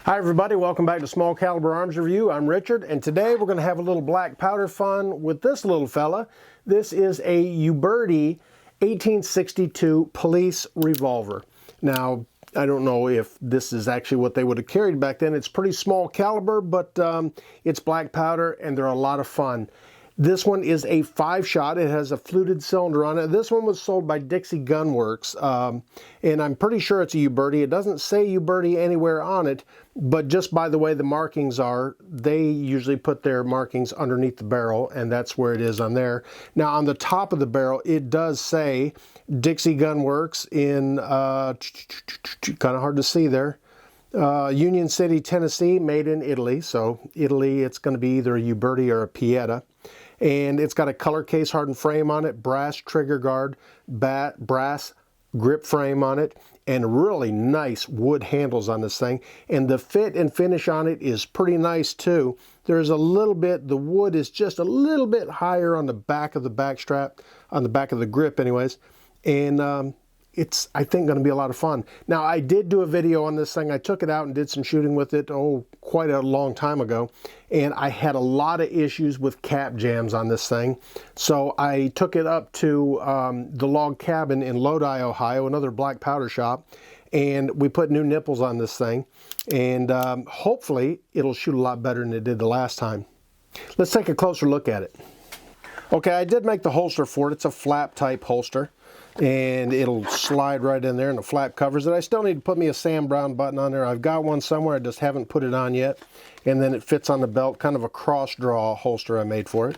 Hi everybody, welcome back to Small Caliber Arms Review. I'm Richard, and today we're going to have a little black powder fun with this little fella. This is a Uberti 1862 police revolver. Now, I don't know if this is actually what they would have carried back then. It's pretty small caliber, but it's black powder and they're a lot of fun. This one is a 5-shot. It has a fluted cylinder on it. This one was sold by Dixie Gun Works, and I'm pretty sure it's a Uberti. It doesn't say Uberti anywhere on it, but just by the way the markings are, they usually put their markings underneath the barrel, and that's where it is on there. Now on the top of the barrel, it does say Dixie Gun Works in, kind of hard to see there, Union City, Tennessee, made in Italy. So Italy, it's going to be either a Uberti or a Pieta. And it's got a color case hardened frame on it, brass trigger guard, brass grip frame on it, and really nice wood handles on this thing. And the fit and finish on it is pretty nice too. There's a little bit, the wood is just a little bit higher on the back of the back strap, on the back of the grip anyways. And it's, I think, going to be a lot of fun. Now, I did do a video on this thing. I took it out and did some shooting with it, quite a long time ago. And I had a lot of issues with cap jams on this thing. So I took it up to the log cabin in Lodi, Ohio, another black powder shop. And we put new nipples on this thing. And hopefully, it'll shoot a lot better than it did the last time. Let's take a closer look at it. Okay, I did make the holster for it. It's a flap type holster. And it'll slide right in there, and the flap covers it. I still need to put me a Sam Browne button on there. I've got one somewhere, I just haven't put it on yet. And then it fits on the belt, kind of a cross draw holster I made for it.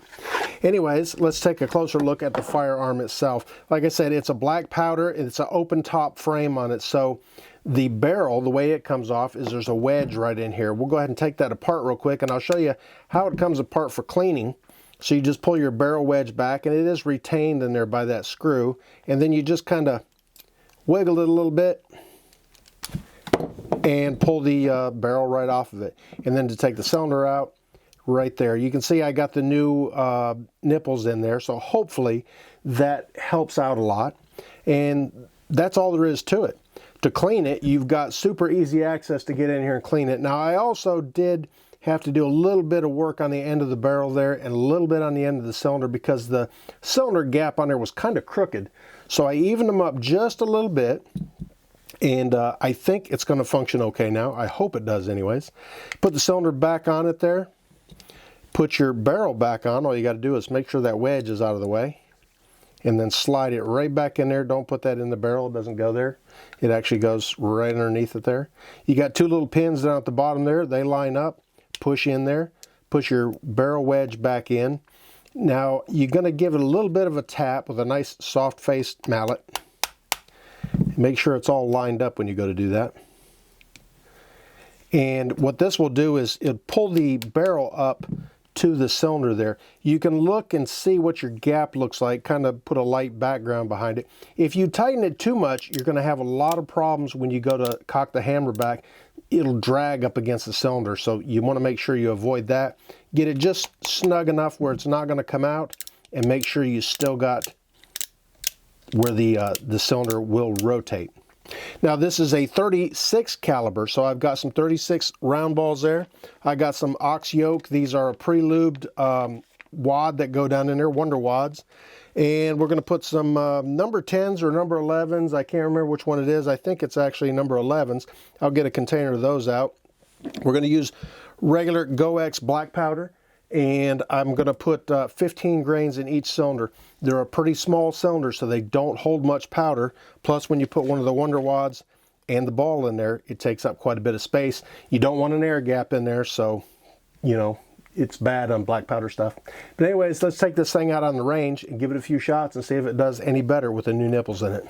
Anyways, let's take a closer look at the firearm itself. Like I said, it's a black powder, and it's an open top frame on it. So the barrel, the way it comes off is there's a wedge right in here. We'll go ahead and take that apart real quick, and I'll show you how it comes apart for cleaning. So you just pull your barrel wedge back, and it is retained in there by that screw. And then you just kind of wiggle it a little bit and pull the barrel right off of it. And then to take the cylinder out, right there. You can see I got the new nipples in there, so hopefully that helps out a lot. And that's all there is to it. To clean it, you've got super easy access to get in here and clean it. Now, I also did have to do a little bit of work on the end of the barrel there and a little bit on the end of the cylinder because the cylinder gap on there was kind of crooked. So I evened them up just a little bit, and I think it's going to function okay now. I hope it does anyways. Put the cylinder back on it there. Put your barrel back on. All you got to do is make sure that wedge is out of the way, and then slide it right back in there. Don't put that in the barrel. It doesn't go there. It actually goes right underneath it there. You got two little pins down at the bottom there. They line up. Push in there, push your barrel wedge back in. Now you're going to give it a little bit of a tap with a nice soft faced mallet. Make sure it's all lined up when you go to do that. And what this will do is it'll pull the barrel up to the cylinder there. You can look and see what your gap looks like, kind of put a light background behind it. If you tighten it too much, you're going to have a lot of problems when you go to cock the hammer back. It'll drag up against the cylinder, so you want to make sure you avoid that. Get it just snug enough where it's not going to come out, and make sure you still got where the cylinder will rotate. Now this is a 36 caliber, so I've got some 36 round balls there. I got some ox yoke. These are a pre-lubed wad that go down in there, Wonder Wads. And we're going to put some number 10s or number 11s. I can't remember which one it is. I think it's actually number 11s. I'll get a container of those out. We're going to use regular GoX black powder, and I'm going to put 15 grains in each cylinder. They're a pretty small cylinder, so they don't hold much powder. Plus, when you put one of the Wonder Wads and the ball in there, it takes up quite a bit of space. You don't want an air gap in there, so, you know, it's bad on black powder stuff. But anyways, let's take this thing out on the range and give it a few shots and see if it does any better with the new nipples in it.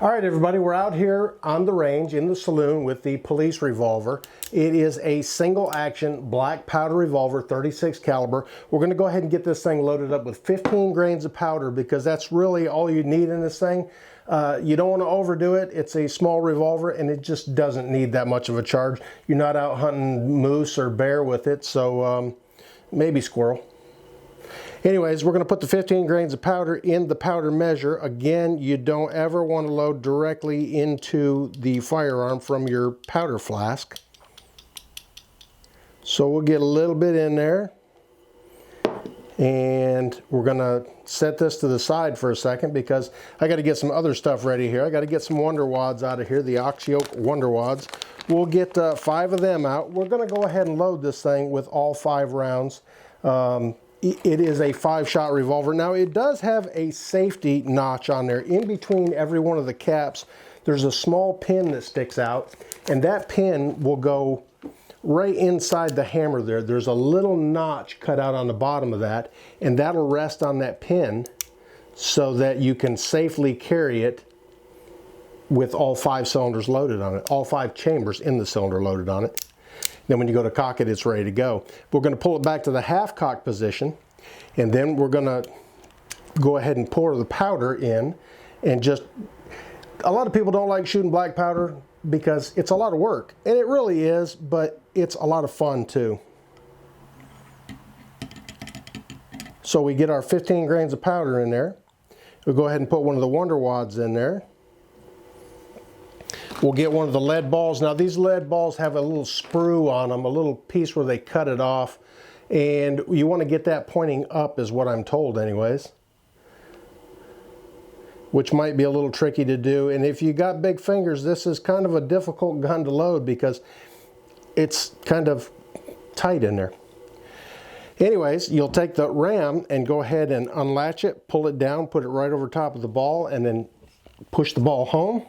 All right, everybody, we're out here on the range in the saloon with the police revolver. It is a single action black powder revolver, 36 caliber. We're going to go ahead and get this thing loaded up with 15 grains of powder because that's really all you need in this thing. You don't want to overdo it. It's a small revolver and it just doesn't need that much of a charge. You're not out hunting moose or bear with it, so maybe squirrel. Anyways, we're going to put the 15 grains of powder in the powder measure. Again, you don't ever want to load directly into the firearm from your powder flask. So we'll get a little bit in there, and we're gonna set this to the side for a second because I got to get some other stuff ready here. I got to get some Wonder Wads out of here, the ox yoke Wonder Wads. We'll get 5 of them out. We're gonna go ahead and load this thing with all 5 rounds. It is a 5-shot revolver. Now it does have a safety notch on there. In between every one of the caps, there's a small pin that sticks out, and that pin will go right inside the hammer there. There's a little notch cut out on the bottom of that, and that'll rest on that pin so that you can safely carry it with all 5 cylinders loaded on it, all 5 chambers in the cylinder loaded on it. Then when you go to cock it, it's ready to go. We're going to pull it back to the half cock position, and then we're going to go ahead and pour the powder in. And just, a lot of people don't like shooting black powder because it's a lot of work, and it really is, but it's a lot of fun too. So we get our 15 grains of powder in there. We'll go ahead and put one of the Wonder Wads in there. We'll get one of the lead balls. Now these lead balls have a little sprue on them, a little piece where they cut it off, and you want to get that pointing up is what I'm told anyways, which might be a little tricky to do. And if you got big fingers, this is kind of a difficult gun to load because it's kind of tight in there. Anyways, you'll take the ram and go ahead and unlatch it, pull it down, put it right over top of the ball, and then push the ball home.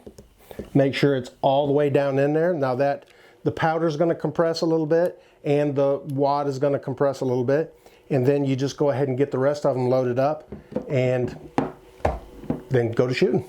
Make sure it's all the way down in there. Now that the powder is going to compress a little bit and the wad is going to compress a little bit, and then you just go ahead and get the rest of them loaded up and then go to shooting.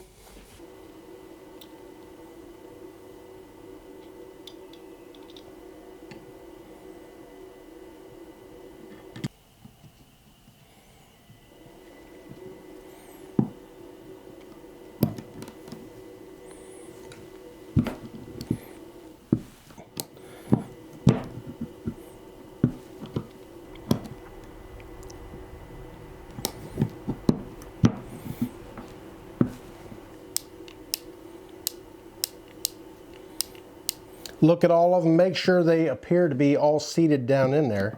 Look at all of them, make sure they appear to be all seated down in there.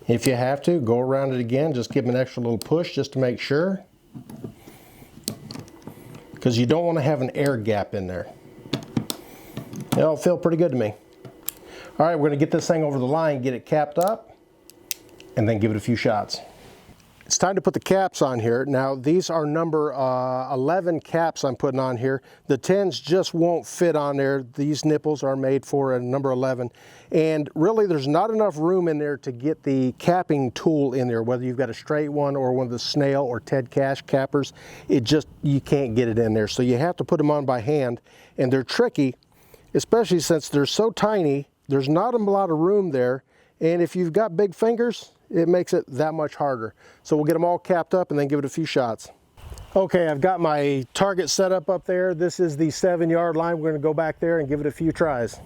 If you have to, go around it again, just give them an extra little push just to make sure. Because you don't want to have an air gap in there. It'll feel pretty good to me. All right, we're going to get this thing over the line, get it capped up, and then give it a few shots. It's time to put the caps on here. Now these are number 11 caps I'm putting on here. The 10s just won't fit on there. These nipples are made for a number 11. And really there's not enough room in there to get the capping tool in there, whether you've got a straight one or one of the snail or Ted Cash cappers. You can't get it in there. So you have to put them on by hand, and they're tricky, especially since they're so tiny. There's not a lot of room there. And if you've got big fingers, it makes it that much harder. So we'll get them all capped up and then give it a few shots. Okay, I've got my target set up there. This is the 7-yard line. We're gonna go back there and give it a few tries.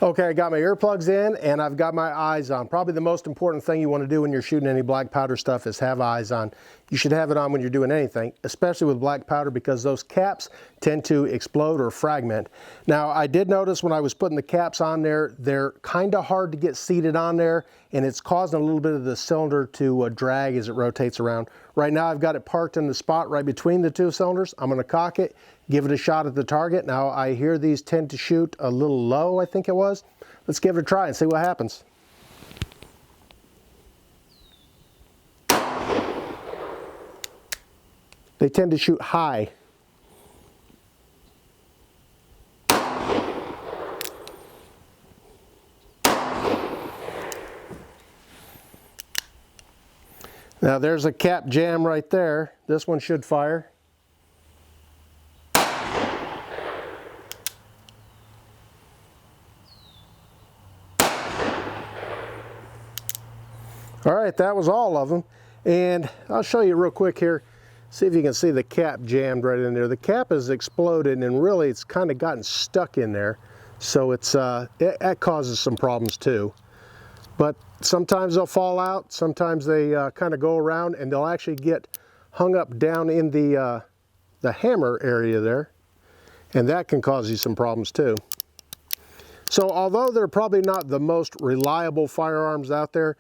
Okay, I got my earplugs in and I've got my eyes on. Probably the most important thing you want to do when you're shooting any black powder stuff is have eyes on. You should have it on when you're doing anything, especially with black powder, because those caps tend to explode or fragment. Now, I did notice when I was putting the caps on there, they're kind of hard to get seated on there, and it's causing a little bit of the cylinder to drag as it rotates around. Right now, I've got it parked in the spot right between the 2 cylinders. I'm going to cock it, give it a shot at the target. Now, I hear these tend to shoot a little low, I think it was. Let's give it a try and see what happens. They tend to shoot high. Now there's a cap jam right there. This one should fire. All right, that was all of them. And I'll show you real quick here. See if you can see the cap jammed right in there. The cap has exploded and really it's kind of gotten stuck in there. So that causes some problems too. But sometimes they'll fall out, sometimes they kind of go around, and they'll actually get hung up down in the hammer area there. And that can cause you some problems too. So although they're probably not the most reliable firearms out there,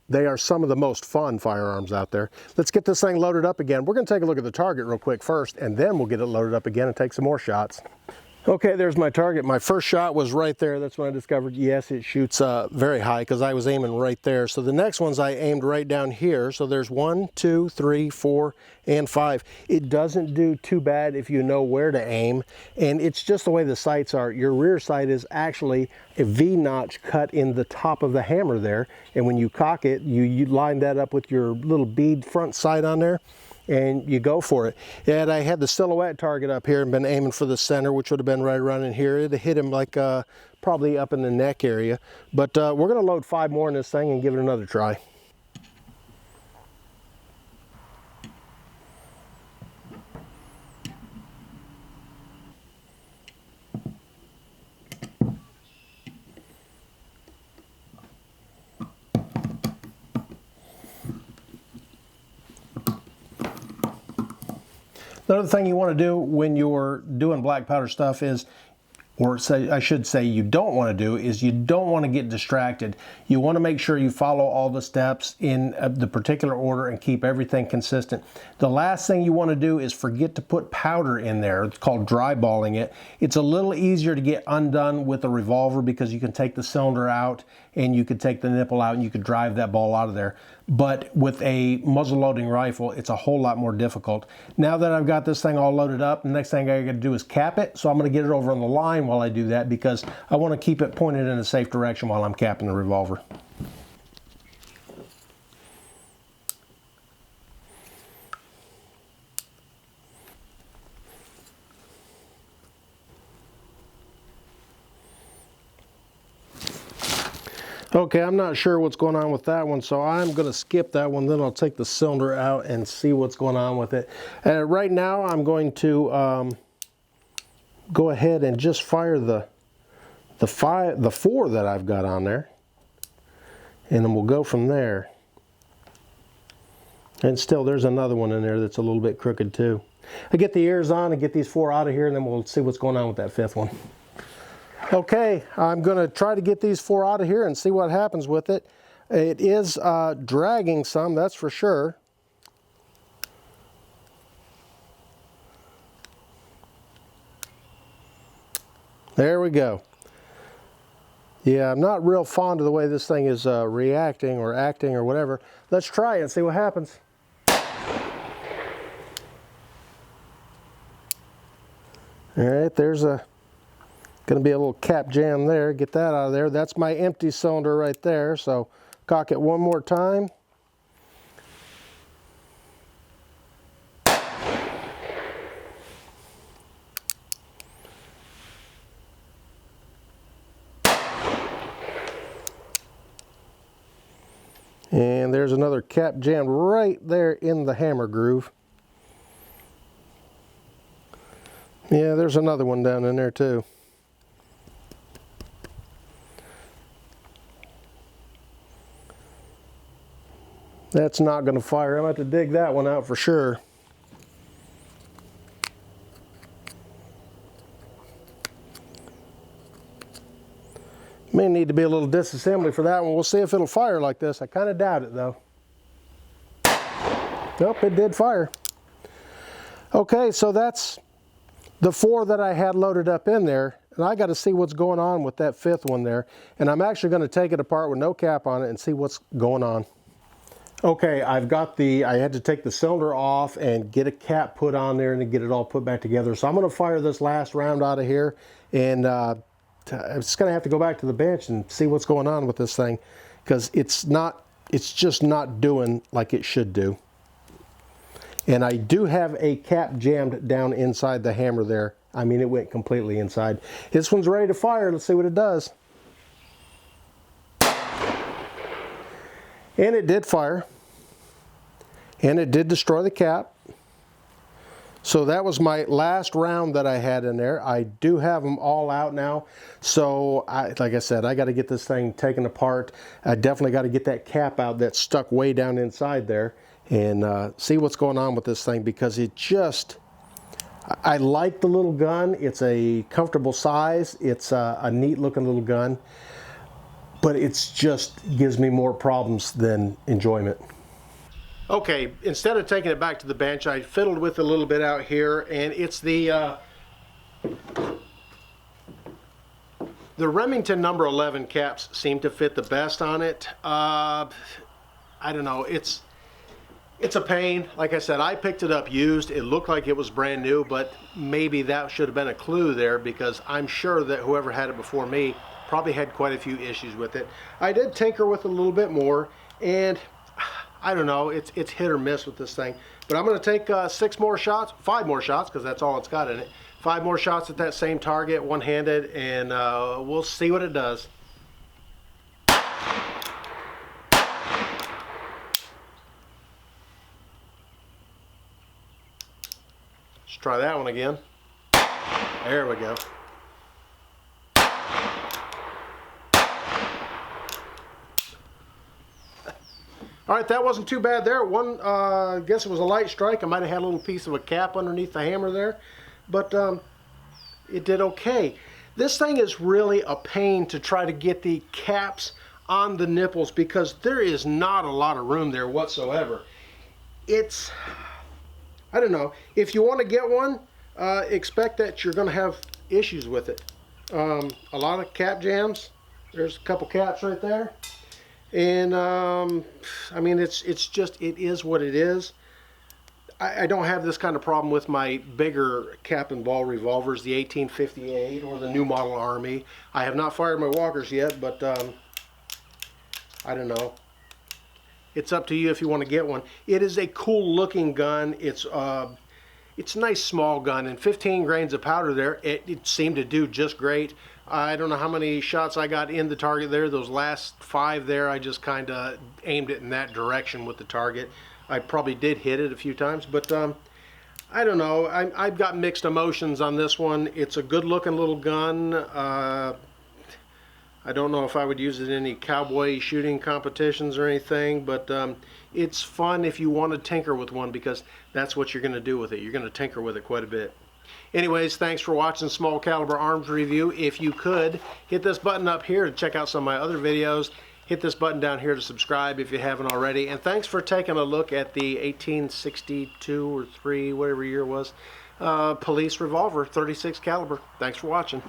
they are some of the most fun firearms out there. Let's get this thing loaded up again. We're going to take a look at the target real quick first, and then we'll get it loaded up again and take some more shots. Okay, there's my target. My first shot was right there. That's when I discovered, yes, it shoots very high because I was aiming right there. So the next ones I aimed right down here. So there's 1, 2, 3, 4, and 5. It doesn't do too bad if you know where to aim. And it's just the way the sights are. Your rear sight is actually a V-notch cut in the top of the hammer there. And when you cock it, you line that up with your little bead front sight on there, and you go for it. And I had the silhouette target up here and been aiming for the center, which would have been right around in here. It'd hit him like probably up in the neck area. But we're gonna load 5 more in this thing and give it another try. Another thing you want to do when you're doing black powder stuff is, or I should say you don't want to do, is you don't want to get distracted. You want to make sure you follow all the steps in the particular order and keep everything consistent. The last thing you want to do is forget to put powder in there. It's called dry balling it. It's a little easier to get undone with a revolver because you can take the cylinder out and you could take the nipple out and you could drive that ball out of there. But with a muzzle loading rifle, it's a whole lot more difficult. Now that I've got this thing all loaded up, the next thing I got to do is cap it. So I'm going to get it over on the line while I do that because I want to keep it pointed in a safe direction while I'm capping the revolver. Okay, I'm not sure what's going on with that one, so I'm going to skip that one. Then I'll take the cylinder out and see what's going on with it. Right now, I'm going to go ahead and just fire the 4 that I've got on there, and then we'll go from there. And still, there's another one in there that's a little bit crooked too. I get the ears on and get these 4 out of here, and then we'll see what's going on with that 5th one. Okay, I'm going to try to get these 4 out of here and see what happens with it. It is dragging some, that's for sure. There we go. Yeah, I'm not real fond of the way this thing is reacting or acting or whatever. Let's try it and see what happens. All right, there's going to be a little cap jam there. Get that out of there. That's my empty cylinder right there. So cock it one more time. And there's another cap jammed right there in the hammer groove. Yeah, there's another one down in there too. That's not going to fire. I'm going to have to dig that one out for sure. May need to be a little disassembly for that one. We'll see if it'll fire like this. I kind of doubt it though. Nope, it did fire. Okay, so that's the 4 that I had loaded up in there. And I got to see what's going on with that 5th one there. And I'm actually going to take it apart with no cap on it and see what's going on. Okay, I had to take the cylinder off and get a cap put on there and get it all put back together. So I'm going to fire this last round out of here, and I'm just going to have to go back to the bench and see what's going on with this thing, because it's just not doing like it should do. And I do have a cap jammed down inside the hammer there. I mean, it went completely inside. This one's ready to fire. Let's see what it does. And it did fire, and it did destroy the cap. So that was my last round that I had in there. I do have them all out now. So like I said, I got to get this thing taken apart. I definitely got to get that cap out that's stuck way down inside there and see what's going on with this thing, because it just, I like the little gun. It's a comfortable size. It's a neat looking little gun, but it's just gives me more problems than enjoyment. Okay, instead of taking it back to the bench, I fiddled with it a little bit out here, and it's the Remington number 11 caps seem to fit the best on it. I don't know, it's a pain. Like I said, I picked it up used. It looked like it was brand new, but maybe that should have been a clue there, because I'm sure that whoever had it before me probably had quite a few issues with it. I did tinker with it a little bit more, and I don't know, it's hit or miss with this thing. But I'm going to take 5 more shots, because that's all it's got in it. 5 more shots at that same target, one-handed, and we'll see what it does. Let's try that one again. There we go. All right, that wasn't too bad there. One, I guess it was a light strike. I might have had a little piece of a cap underneath the hammer there, but it did okay. This thing is really a pain to try to get the caps on the nipples, because there is not a lot of room there whatsoever. It's, I don't know. If you want to get one, expect that you're going to have issues with it. A lot of cap jams. There's a couple caps right there. And I mean, it is what it is. I don't have this kind of problem with my bigger cap and ball revolvers, the 1858 or the new model Army. I have not fired my walkers yet, but I don't know. It's up to you if you want to get one. It is a cool looking gun. It's a nice small gun, and 15 grains of powder there, it seemed to do just great. I don't know how many shots I got in the target there. Those last 5 there, I just kind of aimed it in that direction with the target. I probably did hit it a few times, but I don't know. I've got mixed emotions on this one. It's a good looking little gun. I don't know if I would use it in any cowboy shooting competitions or anything, but it's fun if you want to tinker with one, because that's what you're going to do with it. You're going to tinker with it quite a bit. Anyways, thanks for watching Small Caliber Arms Review. If you could, hit this button up here to check out some of my other videos. Hit this button down here to subscribe if you haven't already. And thanks for taking a look at the 1862 or 3, whatever year it was, Police Revolver, 36 caliber. Thanks for watching.